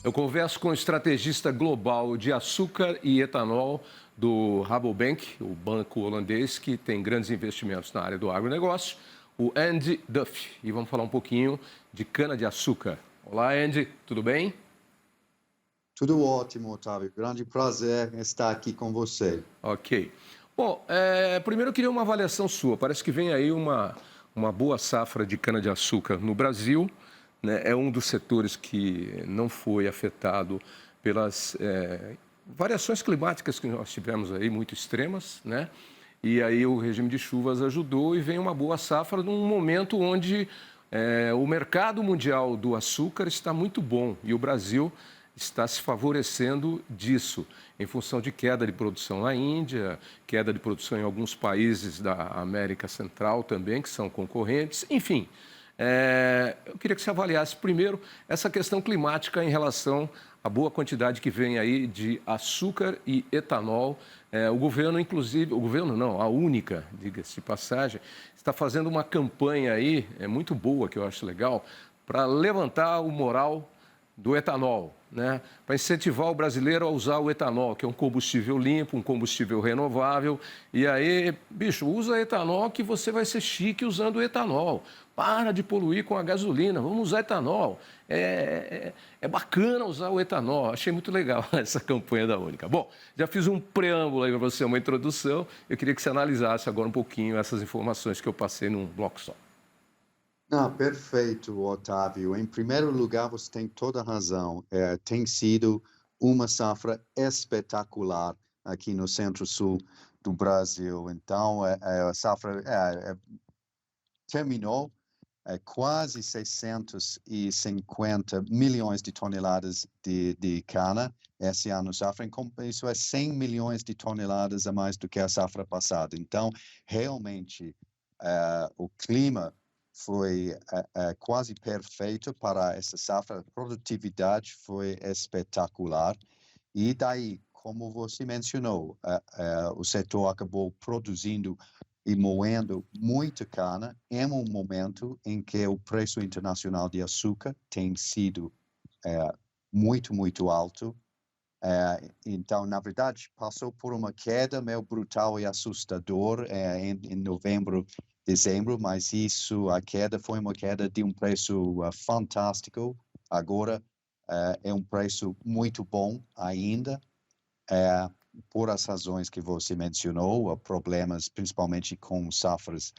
Eu converso com o estrategista global de açúcar e etanol do Rabobank, o banco holandês que tem grandes investimentos na área do agronegócio, o Andy Duff. E vamos falar um pouquinho de cana-de-açúcar. Olá, Andy, tudo bem? Tudo ótimo, Otávio. Grande prazer estar aqui com você. Ok. Bom, primeiro eu queria uma avaliação sua. Parece que vem aí uma boa safra de cana-de-açúcar no Brasil, né? É um dos setores que não foi afetado pelas variações climáticas que nós tivemos aí, muito extremas, né? E aí o regime de chuvas ajudou e vem uma boa safra num momento onde o mercado mundial do açúcar está muito bom e o Brasil está se favorecendo disso, em função de queda de produção na Índia, queda de produção em alguns países da América Central também, que são concorrentes, enfim. Eu queria que você avaliasse primeiro essa questão climática em relação à boa quantidade que vem aí de açúcar e etanol. O governo, inclusive, o governo não, a Única, diga-se de passagem, está fazendo uma campanha aí, muito boa, que eu acho legal, para levantar o moral do etanol, né? Para incentivar o brasileiro a usar o etanol, que é um combustível limpo, um combustível renovável. E aí, bicho, usa etanol que você vai ser chique usando etanol. Para de poluir com a gasolina, vamos usar etanol. É bacana usar o etanol. Achei muito legal essa campanha da Única. Bom, já fiz um preâmbulo aí para você, uma introdução. Eu queria que você analisasse agora um pouquinho essas informações que eu passei num bloco só. Perfeito, Otávio. Em primeiro lugar, você tem toda a razão. Tem sido uma safra espetacular aqui no centro-sul do Brasil. Então, a safra terminou quase 650 milhões de toneladas de cana esse ano safra. Isso é 100 milhões de toneladas a mais do que a safra passada. Então, realmente, o clima foi quase perfeito para essa safra. A produtividade foi espetacular. E daí, como você mencionou, o setor acabou produzindo e moendo muita cana em um momento em que o preço internacional de açúcar tem sido muito, muito alto. Então, na verdade, passou por uma queda meio brutal e assustador em novembro, dezembro, mas a queda foi uma queda de um preço fantástico. Agora é um preço muito bom ainda, por as razões que você mencionou, problemas principalmente com safras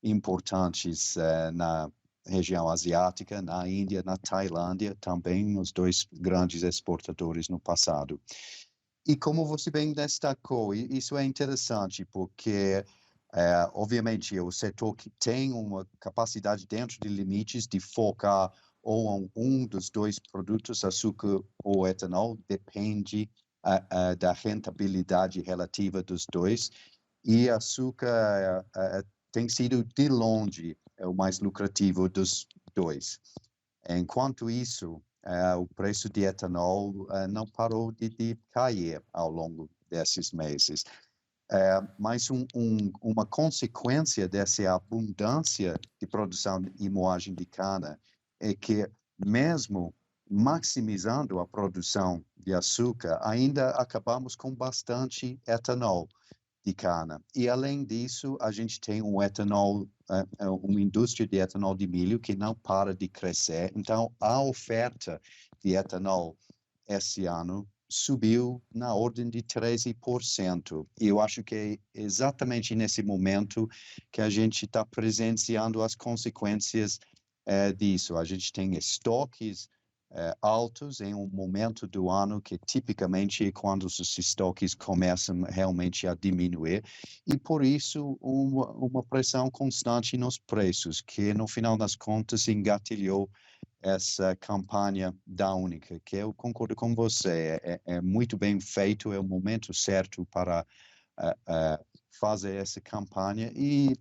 importantes na região asiática, na Índia, na Tailândia, também os dois grandes exportadores no passado. E como você bem destacou, isso é interessante porque, obviamente, o setor que tem uma capacidade dentro de limites de focar ou em um dos dois produtos, açúcar ou etanol, depende da rentabilidade relativa dos dois. E açúcar tem sido, de longe, o mais lucrativo dos dois. Enquanto isso, o preço de etanol não parou de cair ao longo desses meses. Mas uma consequência dessa abundância de produção e moagem de cana é que, mesmo maximizando a produção de açúcar, ainda acabamos com bastante etanol de cana. E, além disso, a gente tem um etanol, uma indústria de etanol de milho que não para de crescer. Então, a oferta de etanol esse ano subiu na ordem de 13%. E eu acho que é exatamente nesse momento que a gente está presenciando as consequências disso. A gente tem estoques altos em um momento do ano que tipicamente é quando os estoques começam realmente a diminuir, e por isso uma pressão constante nos preços, que no final das contas engatilhou essa campanha da Única, que eu concordo com você, é muito bem feito, é o momento certo para fazer essa campanha e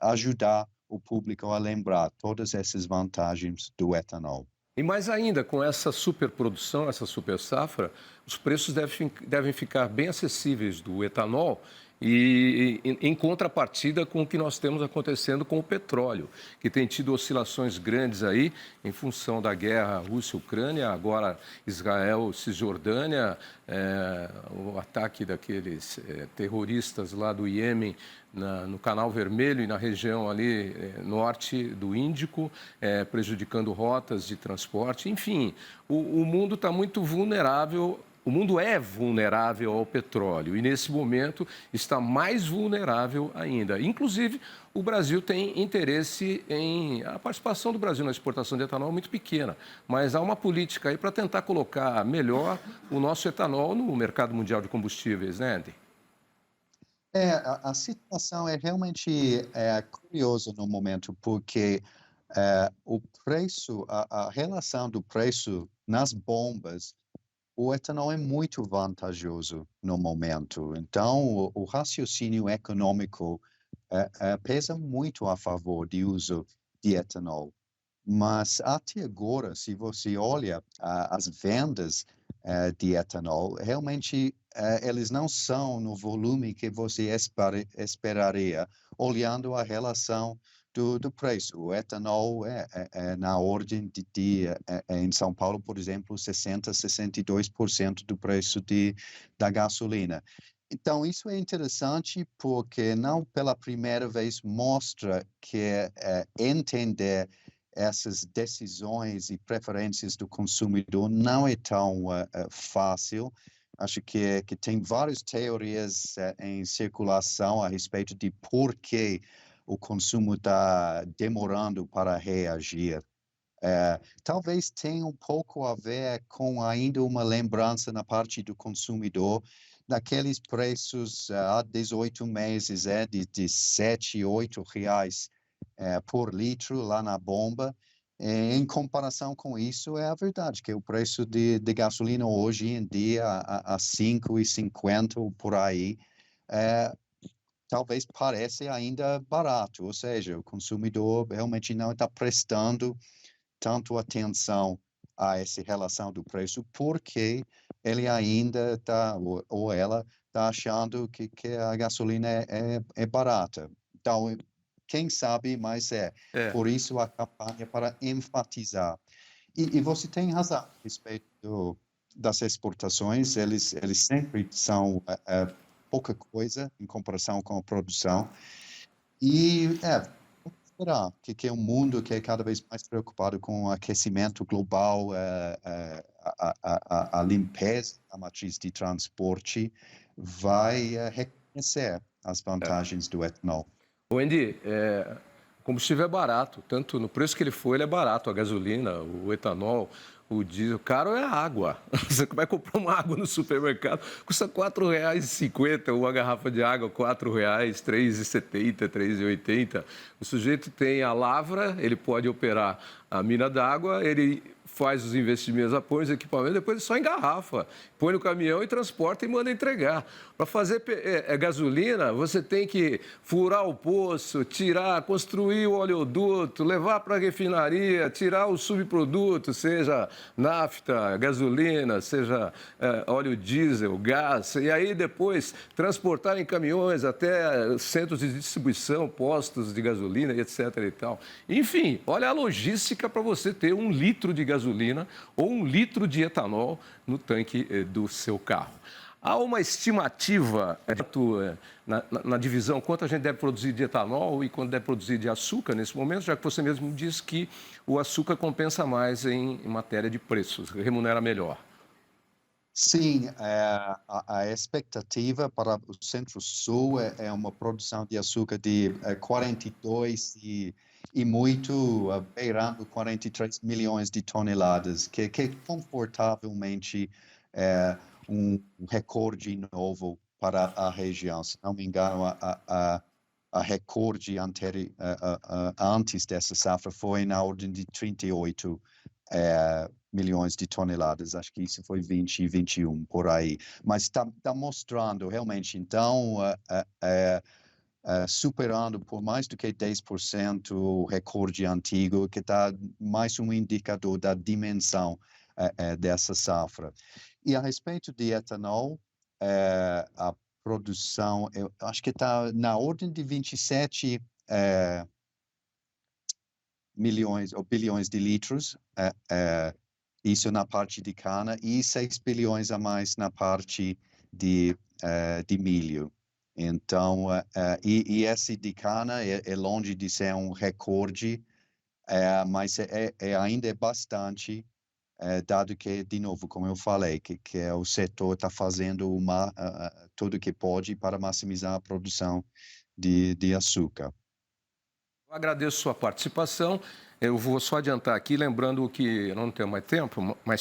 ajudar o público a lembrar todas essas vantagens do etanol. E mais ainda, com essa superprodução, essa super safra, os preços devem ficar bem acessíveis do etanol em contrapartida com o que nós temos acontecendo com o petróleo, que tem tido oscilações grandes aí em função da guerra Rússia-Ucrânia, agora Israel-Cisjordânia, o ataque daqueles terroristas lá do Iêmen no Canal Vermelho e na região ali norte do Índico, prejudicando rotas de transporte. Enfim, o mundo está muito vulnerável. O mundo é vulnerável ao petróleo e, nesse momento, está mais vulnerável ainda. Inclusive, o Brasil tem interesse em... A participação do Brasil na exportação de etanol é muito pequena, mas há uma política aí para tentar colocar melhor o nosso etanol no mercado mundial de combustíveis, né, Andy? A situação é realmente curiosa no momento, porque o preço, a relação do preço nas bombas, o etanol é muito vantajoso no momento. Então, o raciocínio econômico pesa muito a favor do uso de etanol. Mas até agora, se você olha as vendas de etanol, realmente eles não são no volume que você esperaria, olhando a relação do preço. O etanol é na ordem em São Paulo, por exemplo, 62% do preço da gasolina. Então, isso é interessante porque não pela primeira vez mostra que entender essas decisões e preferências do consumidor não é tão fácil. Acho que tem várias teorias em circulação a respeito de por que o consumo está demorando para reagir. Talvez tenha um pouco a ver com ainda uma lembrança na parte do consumidor daqueles preços há 18 meses de 7, 8 reais por litro lá na bomba. Em comparação com isso, é a verdade que o preço de gasolina hoje em dia a 5,50 por aí, talvez pareça ainda barato, ou seja, o consumidor realmente não está prestando tanto atenção a essa relação do preço, porque ele ainda está, ou ela está achando que a gasolina é barata. Então, quem sabe, mas por isso a campanha para enfatizar. E você tem razão a respeito das exportações, eles sempre são pouca coisa em comparação com a produção. E vamos esperar que é um mundo que é cada vez mais preocupado com o aquecimento global, a limpeza da matriz de transporte, vai reconhecer as vantagens do etanol. O Andy, o combustível é barato, tanto no preço que ele for, ele é barato. A gasolina, o etanol, o diesel, caro é a água. Você vai comprar uma água no supermercado, custa R$ 4,50, uma garrafa de água, R$ 4,00, R$ 3,70, R$ 3,80. O sujeito tem a lavra, ele pode operar a mina d'água, ele faz os investimentos, põe os equipamentos, depois ele só engarrafa, põe no caminhão e transporta e manda entregar. Para fazer gasolina, você tem que furar o poço, tirar, construir o oleoduto, levar para a refinaria, tirar os subprodutos, seja nafta, gasolina, seja óleo diesel, gás, e aí depois transportar em caminhões até centros de distribuição, postos de gasolina, etc. e tal. Enfim, olha a logística para você ter 1 litro de gasolina ou 1 litro de etanol no tanque do seu carro. Há uma estimativa na divisão quanto a gente deve produzir de etanol e quanto deve produzir de açúcar nesse momento, já que você mesmo disse que o açúcar compensa mais em matéria de preços, remunera melhor. Sim, a expectativa para o Centro-Sul é uma produção de açúcar de 42 e muito, beirando 43 milhões de toneladas, que é confortavelmente um recorde novo para a região. Se não me engano, a recorde antes dessa safra foi na ordem de 38 milhões de toneladas, acho que isso foi 20 e 21 por aí, mas está mostrando realmente, então, superando por mais do que 10% o recorde antigo, que está mais um indicador da dimensão dessa safra. E a respeito de etanol, a produção, eu acho que está na ordem de 27 milhões ou bilhões de litros, isso na parte de cana, e 6 bilhões a mais na parte de milho. Então, e esse de cana é longe de ser um recorde, mas ainda é bastante, dado que, de novo, como eu falei, que o setor está fazendo tudo o que pode para maximizar a produção de açúcar. Eu agradeço sua participação. Eu vou só adiantar aqui, lembrando que eu não tenho mais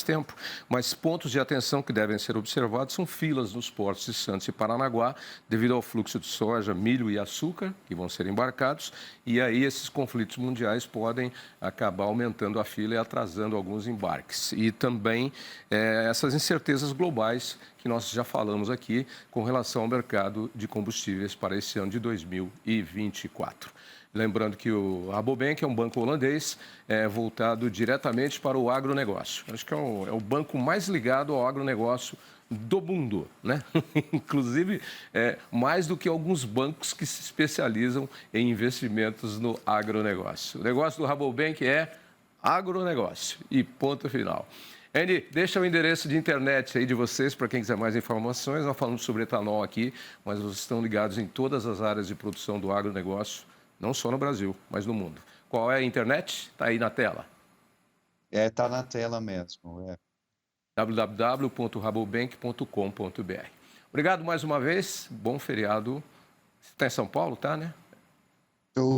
tempo, mas pontos de atenção que devem ser observados são filas nos portos de Santos e Paranaguá, devido ao fluxo de soja, milho e açúcar que vão ser embarcados, e aí esses conflitos mundiais podem acabar aumentando a fila e atrasando alguns embarques. E também essas incertezas globais que nós já falamos aqui com relação ao mercado de combustíveis para esse ano de 2024. Lembrando que o Rabobank é um banco holandês voltado diretamente para o agronegócio. Acho que é o banco mais ligado ao agronegócio do mundo, né? Inclusive, mais do que alguns bancos que se especializam em investimentos no agronegócio. O negócio do Rabobank é agronegócio e ponto final. Andy, deixa o endereço de internet aí de vocês para quem quiser mais informações. Nós falamos sobre etanol aqui, mas vocês estão ligados em todas as áreas de produção do agronegócio, não só no Brasil, mas no mundo. Qual é a internet? Está aí na tela. Está na tela mesmo. www.rabobank.com.br. Obrigado mais uma vez. Bom feriado. Você está em São Paulo, tá, né?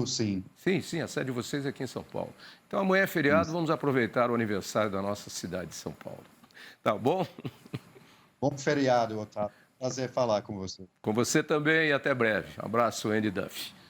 Sim. Sim, a sede de vocês é aqui em São Paulo. Então amanhã é feriado, vamos aproveitar o aniversário da nossa cidade de São Paulo. Tá bom? Bom feriado, Otávio. Prazer falar com você. Com você também e até breve. Abraço, Andy Duff.